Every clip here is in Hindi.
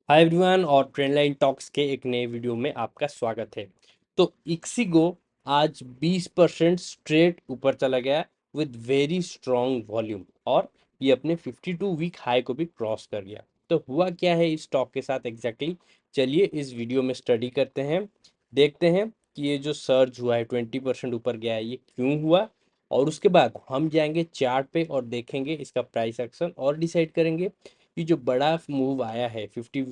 हाय एवरीवन और ट्रेंडलाइन टॉक्स के एक नए वीडियो में आपका स्वागत है। तो इक्सिगो आज 20% स्ट्रेट ऊपर चला गया विद वेरी स्ट्रॉन्ग वॉल्यूम और ये अपने 52 वीक हाई को भी क्रॉस कर गया। तो हुआ क्या है इस स्टॉक के साथ एग्जैक्टली चलिए इस वीडियो में स्टडी करते हैं, देखते हैं कि ये जो सर्ज हुआ है 20% ऊपर गया है ये क्यों हुआ, और उसके बाद हम जाएंगे चार्ट पे और देखेंगे इसका प्राइस एक्शन और डिसाइड करेंगे ये जो बड़ा मूव आया है 52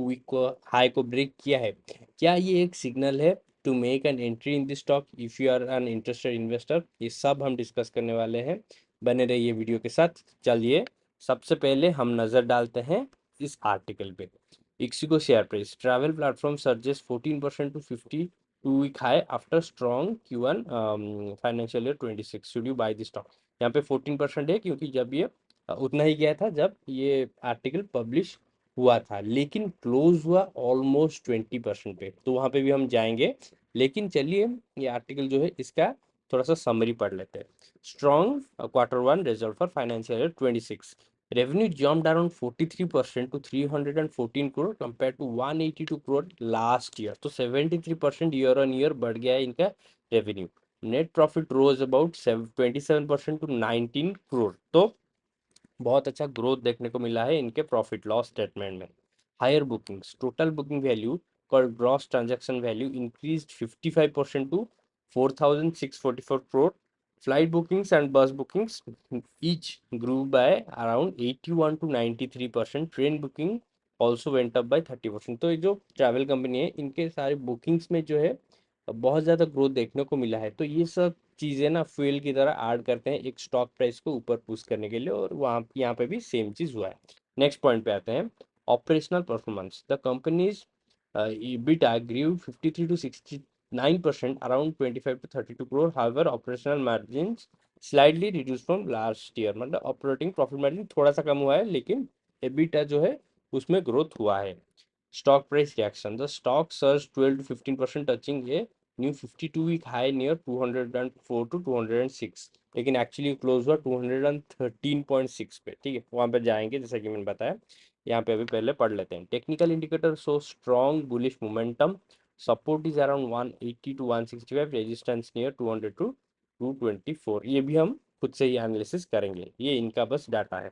वीक को हाई को ब्रेक किया है, क्या ये एक सिग्नल है to make an entry in this stock if you are an interested investor. ये सब हम डिस्कस करने वाले हैं, बने रहिए वीडियो के साथ। चलिए सबसे पहले हम नज़र डालते हैं इस आर्टिकल पे। Ixigo share price travel platform surges 14% to 52 week high after strong Q1 financial year 26। Should you buy this stock? यहाँ पे 14% है क्योंकि जब ये उतना ही गया था जब ये आर्टिकल पब्लिश हुआ था, लेकिन क्लोज हुआ ऑलमोस्ट 20% पे, तो वहाँ पे भी हम जाएंगे। लेकिन चलिए ये आर्टिकल जो है इसका थोड़ा सा समरी पढ़ लेते हैं। Strong Q1 result for financial year 26। Revenue jumped around 43% to 314 crore compared to 182 crore last year, तो 73% ईयर ऑन ईयर बढ़ गया है इनका revenue. Net profit rose about 27% to 19 crore, तो बहुत अच्छा ग्रोथ देखने को मिला है इनके प्रॉफिट लॉस स्टेटमेंट में। Higher bookings total booking value called gross transaction value increased 55% to 4644 crore. Flight bookings and bus bookings each grew by around 81 to 93%. Train booking also went up by 30%। तो ये जो ट्रैवल कंपनी है इनके सारे बुकिंग्स में जो है बहुत ज़्यादा ग्रोथ देखने को मिला है। तो ये सब चीज़ें ना फ्यूल की तरह ऐड करते हैं एक स्टॉक प्राइस को ऊपर पुश करने के लिए, और वहाँ यहाँ पे भी सेम चीज़ हुआ है। नेक्स्ट पॉइंट पे आते हैं, operational performance. The companies EBITDA grew 53 to 69%, around 25 to 32 crore. However, operational margins slightly reduced from last year। मतलब ऑपरेटिंग प्रॉफिट मार्जिन थोड़ा सा कम हुआ है, लेकिन EBITDA जो है उसमें ग्रोथ हुआ है। Stock price reaction, the stock surge 12 to 15%, touching a new 52 week high near 204 to 206, लेकिन एक्चुअली क्लोज हुआ 213.6 पे। ठीक है, वहाँ पे जाएंगे जैसा कि मैंने बताया। यहाँ पे अभी पहले पढ़ लेते हैं। Technical indicator show strong bullish momentum, support is around 180 to 165, resistance near 200 to 224। ये भी हम खुद से ही एनालिसिस करेंगे, ये इनका बस डाटा है।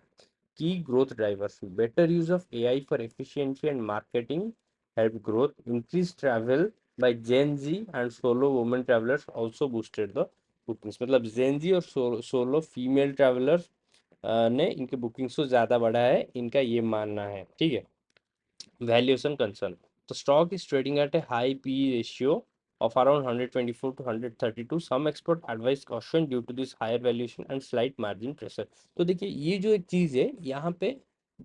Key growth drivers: better use of AI for efficiency and marketing helped growth. Increased travel by Gen Z and solo women travelers also boosted the bookings। मतलब Gen Z और सोलो फीमेल ट्रैवलर्स ने इनके बुकिंग्स को ज़्यादा बढ़ा है, इनका ये मानना है। ठीक है, valuation concern, the stock is trading at a high PE ratio of around 124 to 132। some expert advise caution due to this higher valuation and slight margin pressure। तो देखिए ये जो एक चीज़ है यहाँ पे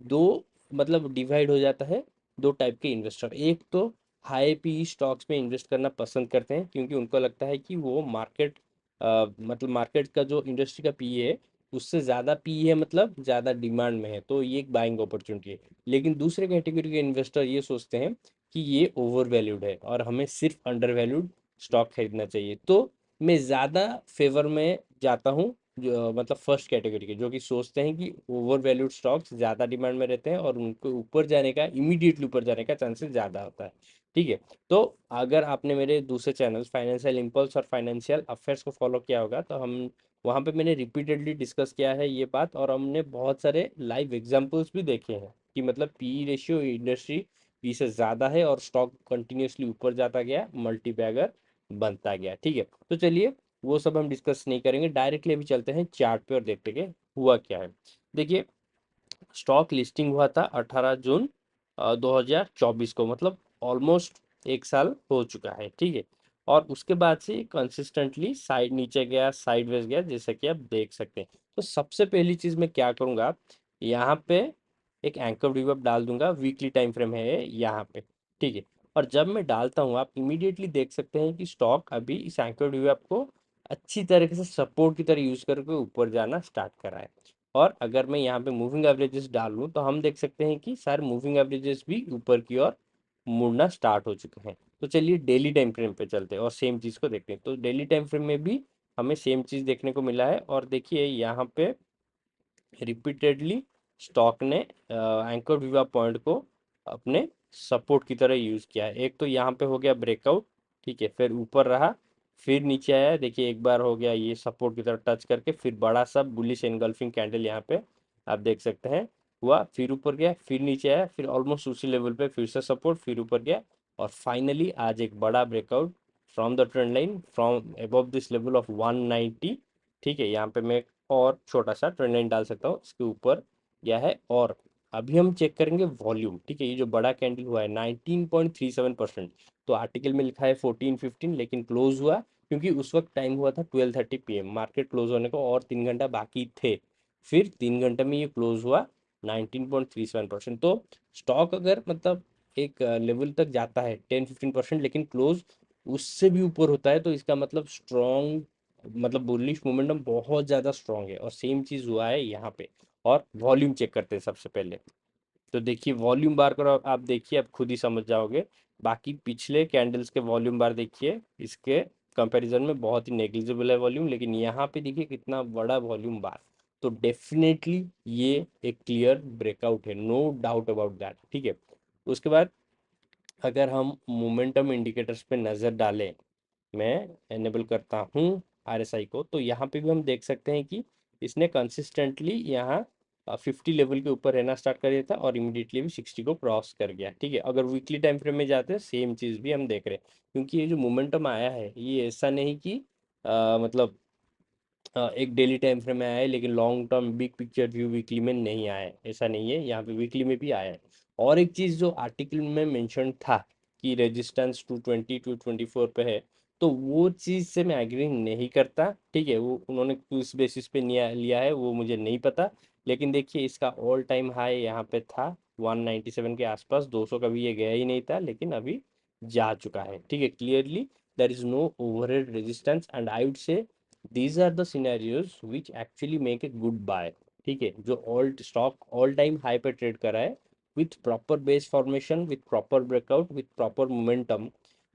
दो मतलब डिवाइड हो जाता है दो टाइप के इन्वेस्टर। एक तो हाई पी स्टॉक्स में इन्वेस्ट करना पसंद करते हैं क्योंकि उनको लगता है कि वो मार्केट मतलब मार्केट का जो इंडस्ट्री का पी है उससे ज़्यादा पी है, मतलब ज़्यादा डिमांड में है, तो ये एक बाइंग अपॉर्चुनिटी है। लेकिन दूसरे कैटेगरी के इन्वेस्टर ये सोचते हैं कि ये ओवर वैल्यूड है और हमें सिर्फ अंडर वैल्यूड स्टॉक खरीदना चाहिए। तो मैं ज़्यादा फेवर में जाता हूँ जो मतलब फर्स्ट कैटेगरी के, जो कि सोचते हैं कि ओवर वैल्यूड स्टॉक्स ज़्यादा डिमांड में रहते हैं और उनको ऊपर जाने का इमीडिएटली ऊपर जाने का चांसेस ज़्यादा होता है। ठीक है, तो अगर आपने मेरे दूसरे चैनल फाइनेंशियल इम्पल्स और फाइनेंशियल अफेयर्स को फॉलो किया होगा तो हम वहाँ पे मैंने रिपीटेडली डिस्कस किया है ये बात, और हमने बहुत सारे लाइव एग्जांपल्स भी देखे हैं कि मतलब पी रेशियो इंडस्ट्री पी से ज़्यादा है और स्टॉक कंटिन्यूसली ऊपर जाता गया, मल्टी बैगर बनता गया। ठीक है, तो चलिए वो सब हम डिस्कस नहीं करेंगे, डायरेक्टली अभी चलते हैं चार्ट पे और देखते हैं हुआ क्या है। देखिए स्टॉक लिस्टिंग हुआ था 18 जून 2024 को, मतलब ऑलमोस्ट एक साल हो चुका है। ठीक है, और उसके बाद से कंसिस्टेंटली साइड नीचे गया, साइडवेज गया, जैसा कि आप देख सकते हैं। तो सबसे पहली चीज मैं क्या करूंगा, यहाँ पे एक एंकर व्यू डाल दूंगा, वीकली टाइम फ्रेम है यहाँ पे। ठीक है, और जब मैं डालता हूँ आप इमीडिएटली देख सकते हैं कि स्टॉक अभी इस एंकर व्यू को अच्छी तरीके से सपोर्ट की तरह यूज करके ऊपर जाना स्टार्ट करा है। और अगर मैं यहाँ पे मूविंग एवरेजेस डालूँ तो हम देख सकते हैं कि सारे मूविंग एवरेजेस भी ऊपर की ओर मुड़ना स्टार्ट हो चुके हैं। तो चलिए डेली टाइम फ्रेम पे चलते हैं और सेम चीज़ को देखते हैं। तो डेली टाइम फ्रेम में भी हमें सेम चीज़ देखने को मिला है, और देखिए यहाँ पे रिपीटेडली स्टॉक ने एंकर विवा पॉइंट को अपने सपोर्ट की तरह यूज किया है। एक तो यहाँ पे हो गया ब्रेकआउट, ठीक है, फिर ऊपर रहा, फिर नीचे आया, देखिए एक बार हो गया ये सपोर्ट की तरफ टच करके, फिर बड़ा सा बुलिश एनगल्फिंग कैंडल यहाँ पे आप देख सकते हैं हुआ, फिर ऊपर गया, फिर नीचे आया, फिर ऑलमोस्ट उसी लेवल पे फिर से सपोर्ट, फिर ऊपर गया, और फाइनली आज एक बड़ा breakout from the trend line from above this level of 190। ठीक है, यहाँ पे मैं एक और छोटा सा ट्रेंड लाइन डाल सकता हूँ, इसके ऊपर गया है। और अभी हम चेक करेंगे वॉल्यूम, ठीक है, ये जो बड़ा कैंडल हुआ है 19.37%, तो आर्टिकल में लिखा है 14-15, लेकिन क्लोज हुआ क्योंकि उस वक्त टाइम हुआ था 12:30 PM, मार्केट क्लोज होने को और 3 घंटा बाकी थे, फिर 3 घंटे में ये क्लोज हुआ 19.37%। तो स्टॉक अगर मतलब एक लेवल तक जाता है 10-15%, लेकिन क्लोज उससे भी ऊपर होता है, तो इसका मतलब स्ट्रॉन्ग, मतलब बुलिश मोमेंटम बहुत ज़्यादा स्ट्रॉन्ग है, और सेम चीज़ हुआ है यहाँ पे। और वॉल्यूम चेक करते हैं सबसे पहले, तो देखिए वॉल्यूम बार को आप देखिए, आप खुद ही समझ जाओगे। बाकी पिछले कैंडल्स के वॉल्यूम बार देखिए, इसके कंपैरिजन में बहुत ही नेग्लिजिबल है वॉल्यूम, लेकिन यहाँ पे देखिए कितना बड़ा वॉल्यूम बार। तो डेफिनेटली ये एक क्लियर ब्रेकआउट है, नो डाउट अबाउट दैट, ठीक है। उसके बाद अगर हम मोमेंटम इंडिकेटर्स पे नज़र डालें, मैं एनेबल करता हूँ आरएसआई को, तो यहाँ पे भी हम देख सकते हैं कि इसने कंसिस्टेंटली यहाँ 50 लेवल के ऊपर रहना स्टार्ट कर दिया था, और इमीडिएटली भी 60 को क्रॉस कर गया, ठीक है। अगर वीकली टाइम फ्रेम में जाते हैं, सेम चीज़ भी हम देख रहे हैं, क्योंकि ये जो मोमेंटम आया है ये ऐसा नहीं कि मतलब एक डेली टाइम फ्रेम में आया है, लेकिन long term big picture view weekly में नहीं आया है, ऐसा नहीं है, यहाँ पे वीकली में भी आया है। और एक चीज़ जो आर्टिकल में मेंशन था कि रेजिस्टेंस 220-224 पे है, तो वो चीज़ से मैं एग्री नहीं करता, ठीक है। वो उन्होंने किस बेसिस पे लिया है वो मुझे नहीं पता, लेकिन देखिए इसका ऑल टाइम हाई यहाँ पे था 197 के आसपास, 200 का भी ये गया ही नहीं था, लेकिन अभी जा चुका है, ठीक है। Clearly there is no overhead resistance, and I would say these are the scenarios which actually make a good buy, ठीक है। जो all stock all time high पे ट्रेड करा है, with proper base formation, with proper breakout, with proper momentum,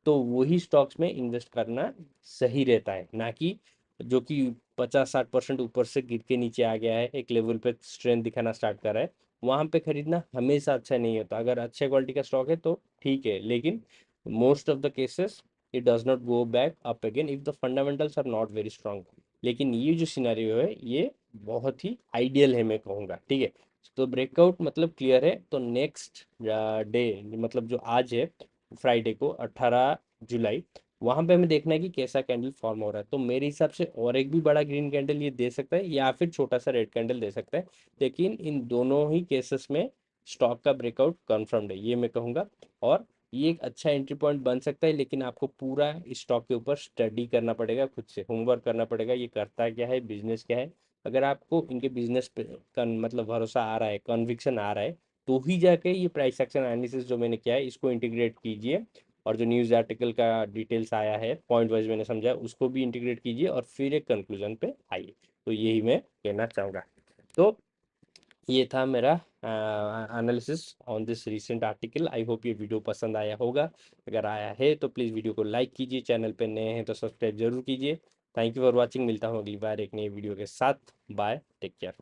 तो वही स्टॉक्स में इन्वेस्ट करना सही रहता है, ना कि जो कि 50-60% ऊपर से गिर के नीचे आ गया है, एक लेवल पे स्ट्रेंथ दिखाना स्टार्ट कर रहा है, वहां पे खरीदना हमेशा अच्छा नहीं होता। अगर अच्छे क्वालिटी का स्टॉक है तो ठीक है, लेकिन most of the cases it does not go back up again if the fundamentals are not very strong। लेकिन ये जो सिनेरियो है ये बहुत ही आइडियल है, मैं कहूँगा, ठीक है। तो ब्रेकआउट मतलब क्लियर है, तो नेक्स्ट डे मतलब जो आज है फ्राइडे को 18 जुलाई, वहां पे हमें देखना है कि कैसा कैंडल फॉर्म हो रहा है। तो मेरे हिसाब से और एक भी बड़ा ग्रीन कैंडल ये दे सकता है, या फिर छोटा सा रेड कैंडल दे सकता है, लेकिन इन दोनों ही केसेस में स्टॉक का ब्रेकआउट कन्फर्म्ड है, ये मैं कहूँगा। और ये एक अच्छा एंट्री पॉइंट बन सकता है, लेकिन आपको पूरा इस स्टॉक के ऊपर स्टडी करना पड़ेगा, खुद से होमवर्क करना पड़ेगा, ये करता क्या है, बिजनेस क्या है। अगर आपको इनके बिजनेस पे मतलब भरोसा आ रहा है, कन्विक्शन आ रहा है, तो ही जाके ये प्राइस एक्शन एनालिसिस जो मैंने किया है इसको इंटीग्रेट कीजिए, और जो न्यूज़ आर्टिकल का डिटेल्स आया है पॉइंट वाइज मैंने समझा उसको भी इंटीग्रेट कीजिए, और फिर एक कंक्लूजन पे आइए। तो यही मैं कहना चाहूँगा। तो ये था मेरा analysis on this recent article. I hope ये वीडियो पसंद आया होगा, अगर आया है तो प्लीज़ वीडियो को लाइक कीजिए, चैनल पे नए हैं तो सब्सक्राइब जरूर कीजिए। थैंक यू फॉर वॉचिंग, मिलता हूँ अगली बार एक नई वीडियो के साथ। Bye, take care.